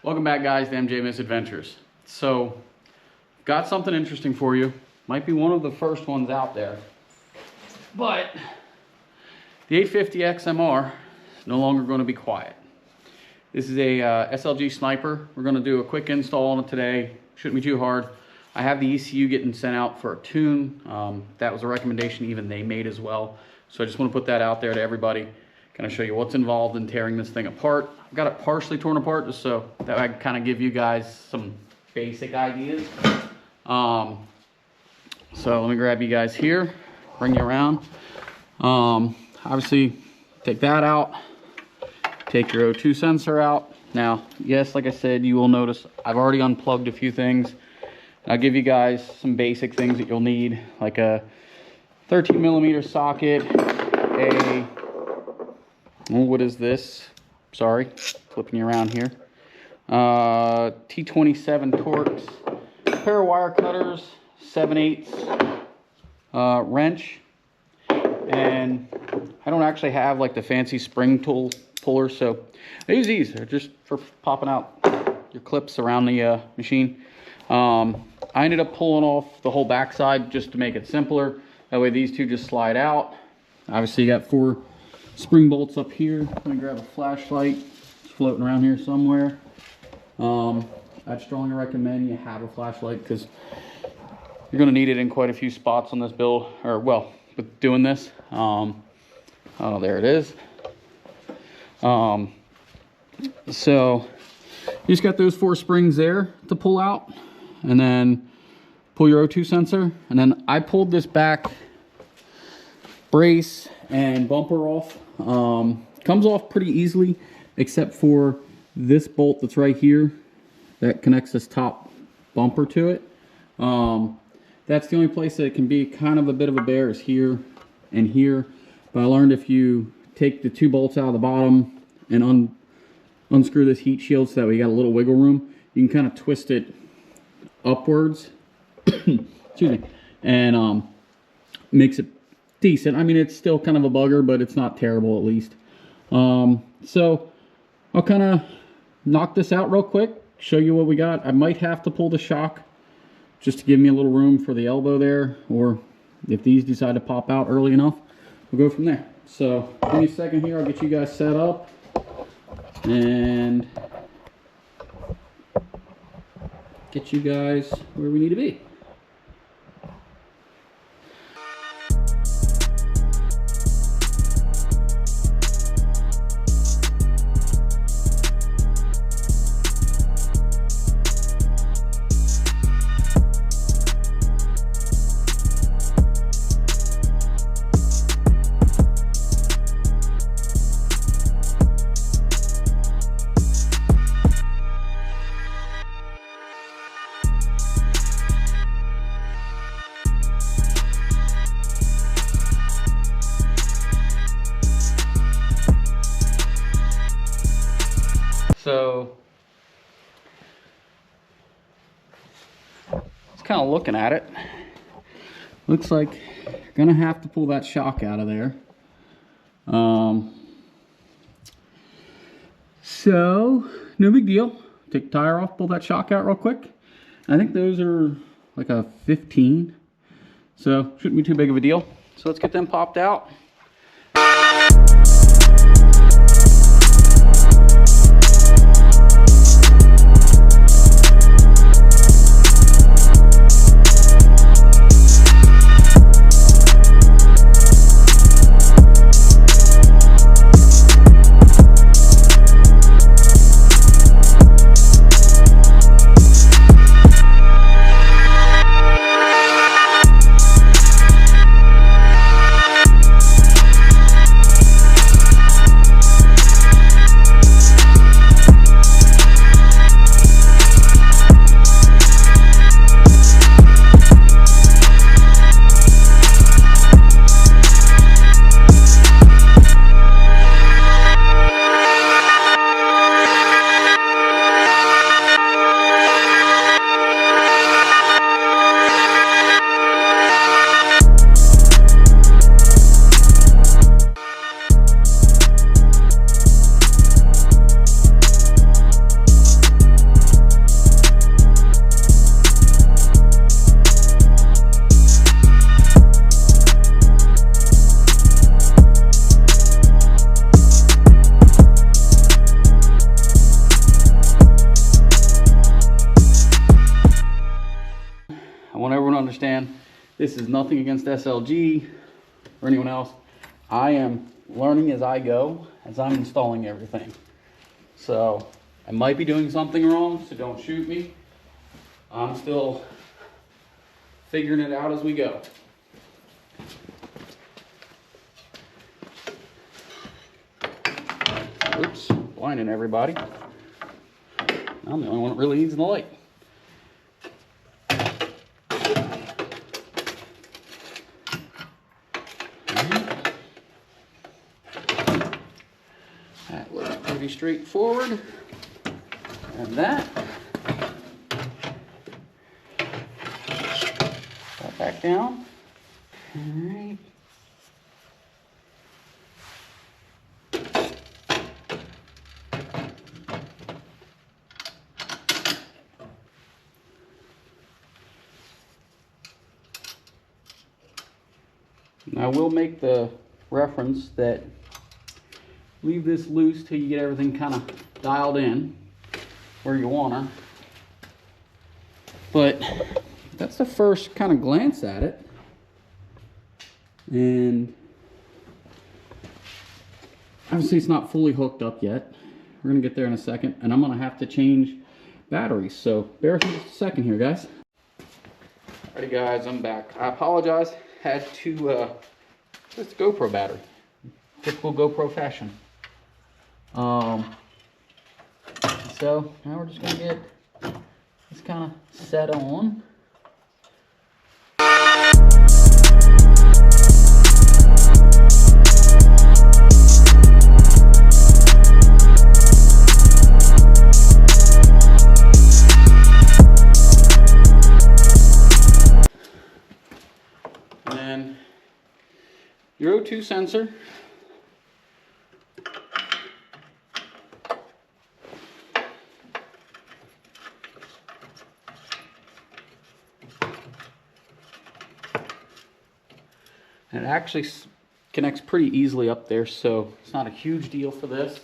Welcome back, guys, to MJ Misadventures. So, got something interesting for you. Might be one of the first ones out there. But the 850 XMR is no longer going to be quiet. This is a SLG sniper. We're going to do a quick install on it today. Shouldn't be too hard. I have the ECU getting sent out for a tune. That was a recommendation even they made as well. So I just want to put that out there to everybody. Kind of show you what's involved in tearing this thing apart. I've got it partially torn apart just so that I can kind of give you guys some basic ideas. So let me grab you guys here, bring you around. Obviously, take that out. Take your O2 sensor out. Now, yes, like I said, you will notice I've already unplugged a few things. I'll give you guys some basic things that you'll need, like a 13mm socket, what is this? Sorry, flipping you around here. T27 Torx, a pair of wire cutters, 7/8 wrench, and I don't actually have like the fancy spring tool puller, so I use these. They're just for popping out your clips around the machine. I ended up pulling off the whole backside just to make it simpler. That way these two just slide out. Obviously you got 4 spring bolts up here. Let me grab a flashlight. It's floating around here somewhere. I'd strongly recommend you have a flashlight because you're going to need it in quite a few spots on this build, or well, with doing this. Oh, there it is. So you just got those 4 springs there to pull out, and then pull your O2 sensor, and then I pulled this back brace and bumper off. Comes off pretty easily, except for this bolt that's right here that connects this top bumper to it. That's the only place that it can be kind of a bit of a bear, is here and here. But I learned if you take the 2 bolts out of the bottom and unscrew this heat shield so that we got a little wiggle room, you can kind of twist it upwards excuse me, and makes it decent. I mean, it's still kind of a bugger, but it's not terrible, at least. So I'll kind of knock this out real quick, show you what we got. I might have to pull the shock just to give me a little room for the elbow there, or if these decide to pop out early enough, we'll go from there. So give me a second here, I'll get you guys set up and get you guys where we need to be. So, just kind of looking at it, looks like you're gonna have to pull that shock out of there. So, no big deal. Take the tire off, pull that shock out real quick. I think those are like a 15, so shouldn't be too big of a deal. So let's get them popped out. understand, this is nothing against SLG or anyone else. I am learning as I go, as I'm installing everything. So I might be doing something wrong, so don't shoot me. I'm still figuring it out as we go. Oops, blinding everybody. I'm the only one that really needs the light. That looks pretty straightforward. And that. Put back down. All right. I will make the reference that leave this loose till you get everything kind of dialed in where you want her. But that's the first kind of glance at it. And obviously it's not fully hooked up yet. We're gonna get there in a second, and I'm gonna have to change batteries. So bear with me just a second here, guys. Alrighty guys, I'm back. I apologize. Had to just GoPro battery, typical GoPro fashion. So now we're just gonna get this kind of set on. And then your O2 sensor. And it actually connects pretty easily up there, so it's not a huge deal for this.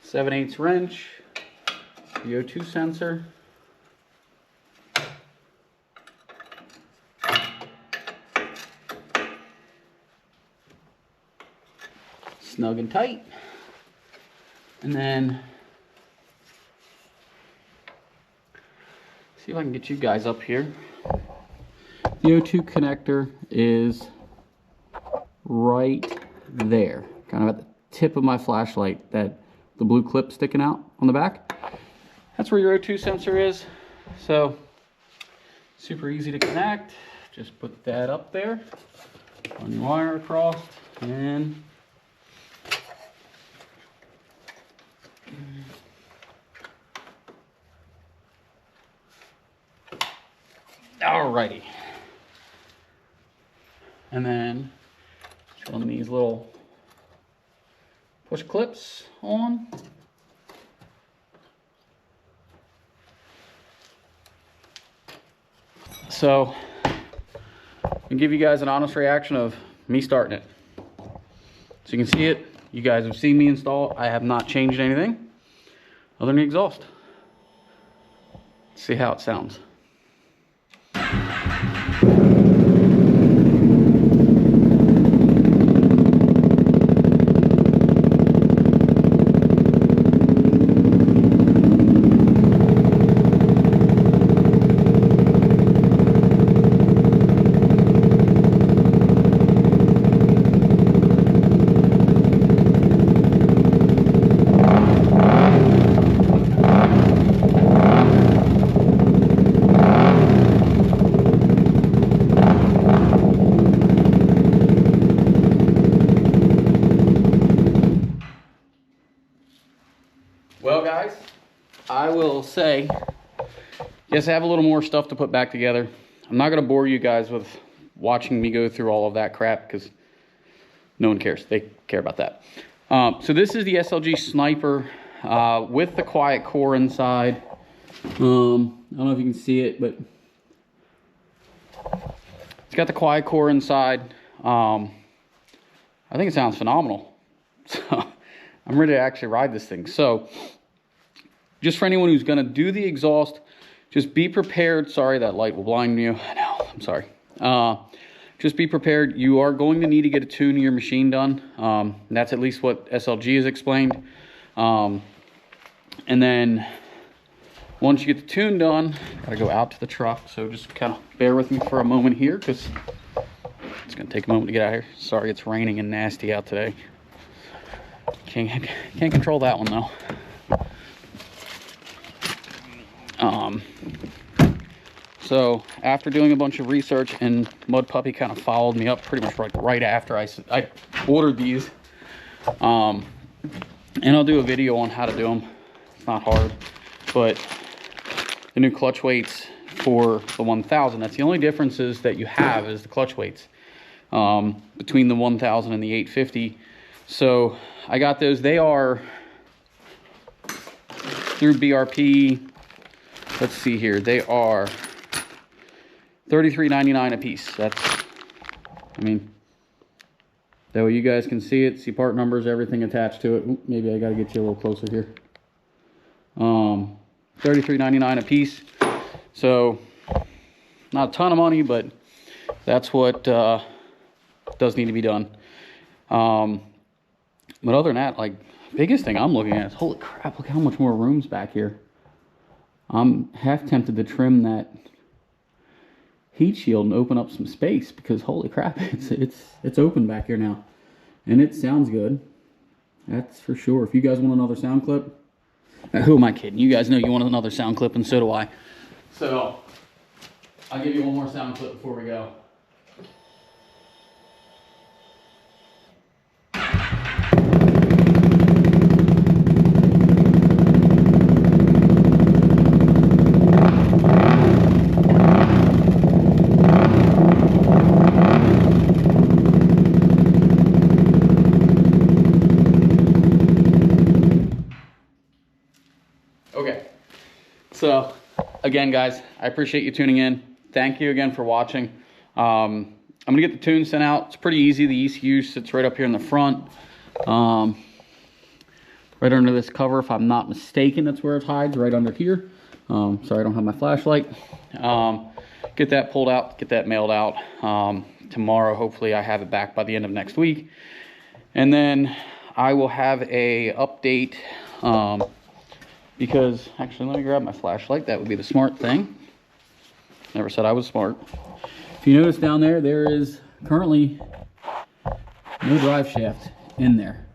7/8 wrench, the O2 sensor. Snug and tight. And then see if I can get you guys up here. The O2 connector is right there, kind of at the tip of my flashlight, that the blue clip sticking out on the back. That's where your O2 sensor is. So super easy to connect. Just put that up there, run your wire across, and alrighty. And then on these little push clips on. So I'll give you guys an honest reaction of me starting it. So you can see it. You guys have seen me install. I have not changed anything other than the exhaust. Let's see how it sounds. Well guys, I will say, yes, I have a little more stuff to put back together. I'm not going to bore you guys with watching me go through all of that crap because no one cares. They care about that. So this is the SLG Sniper with the quiet core inside. I don't know if you can see it, but it's got the quiet core inside. I think it sounds phenomenal. So I'm ready to actually ride this thing. So just for anyone who's going to do the exhaust, just be prepared. Sorry, that light will blind you. I know, I'm sorry. Just be prepared. You are going to need to get a tune of your machine done. That's at least what SLG has explained. And then once you get the tune done, gotta go out to the truck. So just kind of bear with me for a moment here, because it's gonna take a moment to get out here. Sorry, it's raining and nasty out today. Can't control that one though. So after doing a bunch of research, and Mud Puppy kind of followed me up pretty much right after I ordered these. And I'll do a video on how to do them. It's not hard, but the new clutch weights for the 1000, that's the only differences that you have is the clutch weights between the 1000 and the 850. So I got those. They are through BRP. Let's see here. They are $33.99 a piece. That's, I mean, that way you guys can see it, see part numbers, everything attached to it. Ooh, maybe I got to get you a little closer here. $33.99 a piece. So not a ton of money, but that's what does need to be done. But other than that, like, biggest thing I'm looking at is, holy crap, look how much more room's back here. I'm half tempted to trim that heat shield and open up some space, because holy crap, it's open back here now, and it sounds good. That's for sure. If you guys want another sound clip, who am I kidding? You guys know you want another sound clip, and so do I. So I'll give you one more sound clip before we go. Okay, so again, guys, I appreciate you tuning in. Thank you again for watching. I'm gonna get the tune sent out. It's pretty easy. The ECU sits right up here in the front, right under this cover, if I'm not mistaken. That's where it hides, right under here. Sorry, I don't have my flashlight. Get that pulled out, get that mailed out tomorrow. Hopefully I have it back by the end of next week, and then I will have a update. Because, actually, let me grab my flashlight. That would be the smart thing. Never said I was smart. If you notice down there, there is currently no drive shaft in there.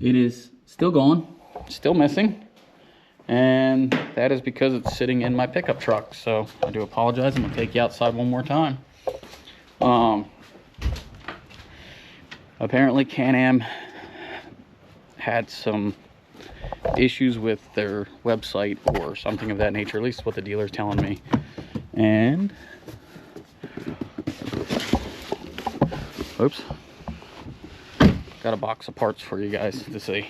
It is still gone, still missing, and that is because it's sitting in my pickup truck. So I do apologize. I'm gonna take you outside one more time. Apparently Can-Am had some issues with their website or something of that nature, at least what the dealer's telling me. And oops, got a box of parts for you guys to see.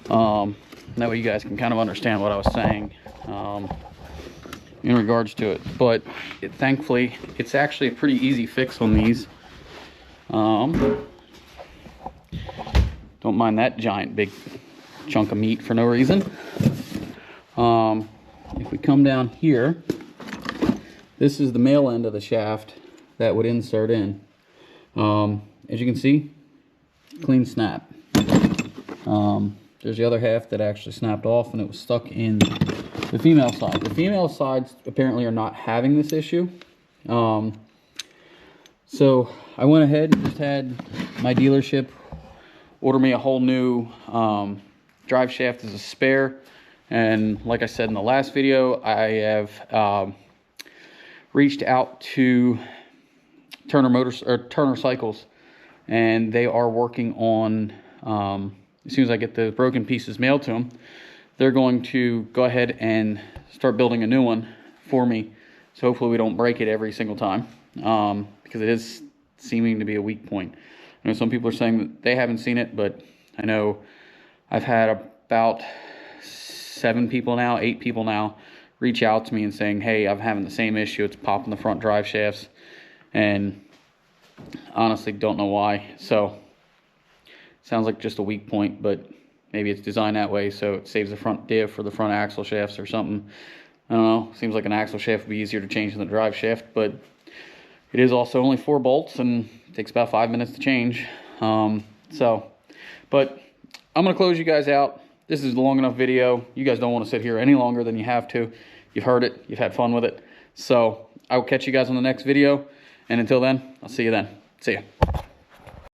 That way you guys can kind of understand what I was saying in regards to it. But thankfully it's actually a pretty easy fix on these. Don't mind that giant big chunk of meat for no reason. If we come down here, this is the male end of the shaft that would insert in. As you can see, clean snap. There's the other half that actually snapped off, and it was stuck in the female side. The female sides apparently are not having this issue. So I went ahead and just had my dealership order me a whole new drive shaft as a spare. And like I said in the last video, I have reached out to Turner Cycles, and they are working on, as soon as I get the broken pieces mailed to them, they're going to go ahead and start building a new one for me. So hopefully we don't break it every single time, because it is seeming to be a weak point. I know some people are saying that they haven't seen it, but I know I've had about 8 people now reach out to me and saying, hey, I'm having the same issue. It's popping the front drive shafts, and honestly don't know why. So sounds like just a weak point, but Maybe it's designed that way so it saves the front diff or the front axle shafts or something. I don't know. Seems like an axle shaft would be easier to change than the drive shaft, but it is also only 4 bolts and it takes about 5 minutes to change. But I'm gonna close you guys out. This is a long enough video. You guys don't want to sit here any longer than you have to. You've heard it, you've had fun with it. So I will catch you guys on the next video. And until then, I'll see you then. See ya.